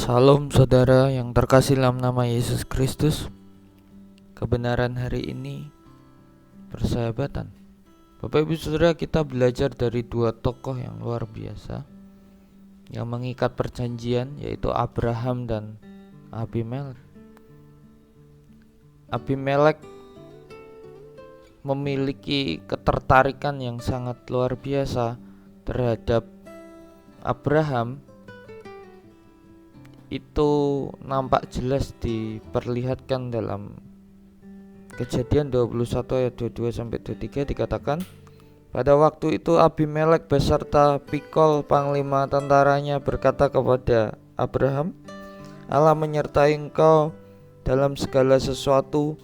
Salam saudara yang terkasih dalam nama Yesus Kristus. Kebenaran hari ini persahabatan. Bapak Ibu Saudara, kita belajar dari dua tokoh yang luar biasa yang mengikat perjanjian, yaitu Abraham dan Abimelek. Abimelek memiliki ketertarikan yang sangat luar biasa terhadap Abraham. Itu nampak jelas diperlihatkan dalam Kejadian 21 ayat 22 sampai 23. Dikatakan, pada waktu itu Abimelek beserta Pikol panglima tentaranya berkata kepada Abraham, Allah menyertai engkau dalam segala sesuatu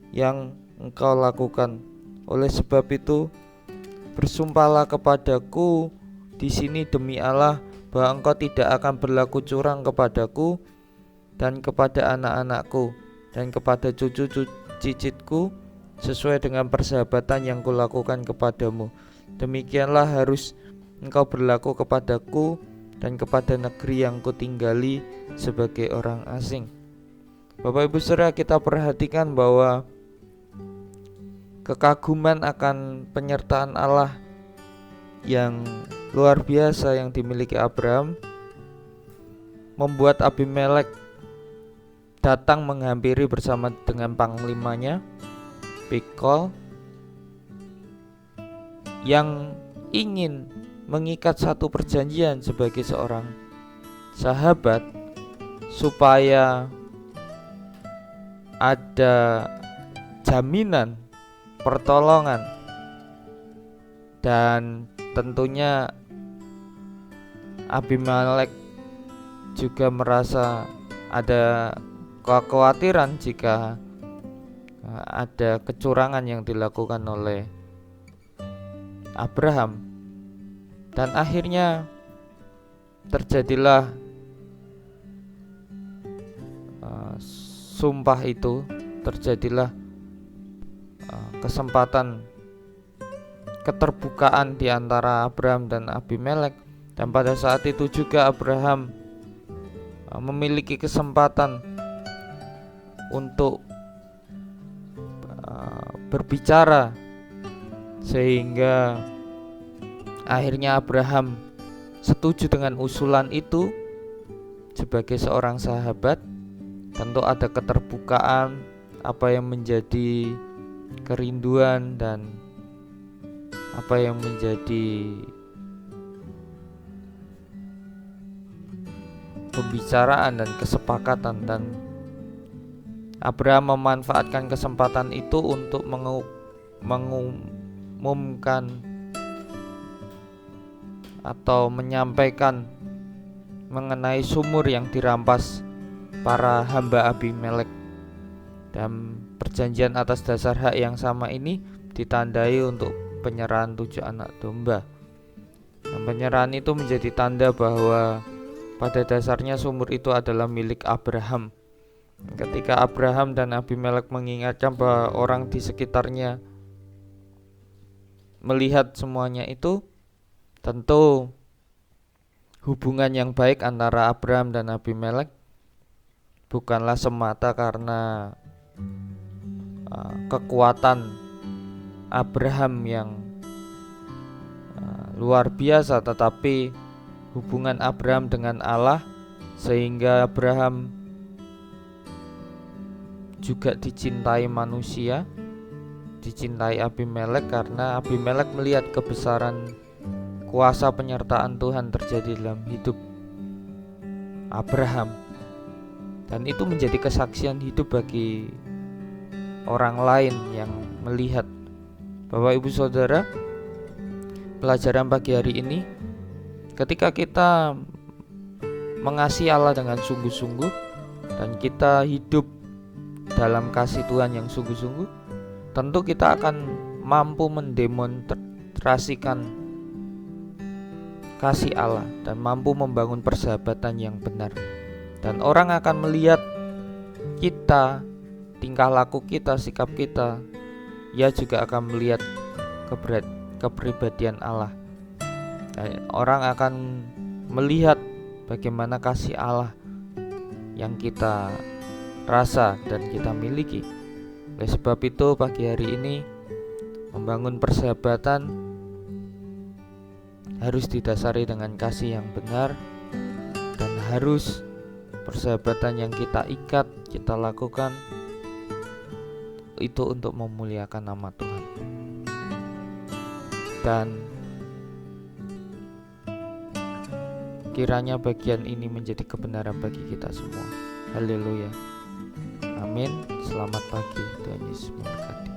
yang engkau lakukan. Oleh sebab itu bersumpahlah kepadaku di sini demi Allah bahwa engkau tidak akan berlaku curang kepadaku dan kepada anak-anakku dan kepada cucu cicitku sesuai dengan persahabatan yang kulakukan kepadamu. Demikianlah harus engkau berlaku kepadaku dan kepada negeri yang kutinggali sebagai orang asing. Bapak Ibu Saudara, kita perhatikan bahwa kekaguman akan penyertaan Allah yang luar biasa yang dimiliki Abraham membuat Abimelek datang menghampiri bersama dengan panglimanya Pikol yang ingin mengikat satu perjanjian sebagai seorang sahabat supaya ada jaminan pertolongan, dan tentunya Abimelek juga merasa ada kekhawatiran jika ada kecurangan yang dilakukan oleh Abraham. Dan akhirnya terjadilah sumpah itu, terjadilah kesempatan keterbukaan di antara Abraham dan Abimelek. Dan pada saat itu juga Abraham memiliki kesempatan untuk berbicara, sehingga akhirnya Abraham setuju dengan usulan itu. Sebagai seorang sahabat, tentu ada keterbukaan apa yang menjadi kerinduan dan apa yang menjadi pembicaraan dan kesepakatan, dan Abraham memanfaatkan kesempatan itu untuk mengumumkan atau menyampaikan mengenai sumur yang dirampas para hamba Abimelek. Dan perjanjian atas dasar hak yang sama ini ditandai untuk penyerahan 7 anak domba. Dan penyerahan itu menjadi tanda bahwa pada dasarnya sumur itu adalah milik Abraham. Ketika Abraham dan Abimelek mengingatkan bahwa orang di sekitarnya melihat semuanya itu, tentu hubungan yang baik antara Abraham dan Abimelek bukanlah semata karena kekuatan Abraham yang luar biasa, tetapi hubungan Abraham dengan Allah, sehingga Abraham juga dicintai manusia, dicintai Abimelek, karena Abimelek melihat kebesaran kuasa penyertaan Tuhan terjadi dalam hidup Abraham. Dan itu menjadi kesaksian hidup bagi orang lain yang melihat. Bapak Ibu Saudara, pelajaran pagi hari ini, ketika kita mengasihi Allah dengan sungguh-sungguh dan kita hidup dalam kasih Tuhan yang sungguh-sungguh, tentu kita akan mampu mendemonstrasikan kasih Allah dan mampu membangun persahabatan yang benar. Dan orang akan melihat kita, tingkah laku kita, sikap kita. Ia juga akan melihat kepribadian Allah. Dan orang akan melihat bagaimana kasih Allah yang kita rasa dan kita miliki. Oleh sebab itu pagi hari ini membangun persahabatan harus didasari dengan kasih yang benar, dan harus persahabatan yang kita ikat, kita lakukan itu untuk memuliakan nama Tuhan. Dan kiranya bagian ini menjadi kebenaran bagi kita semua. Haleluya. Amin. Selamat pagi. Tuhan Yesus memberkati.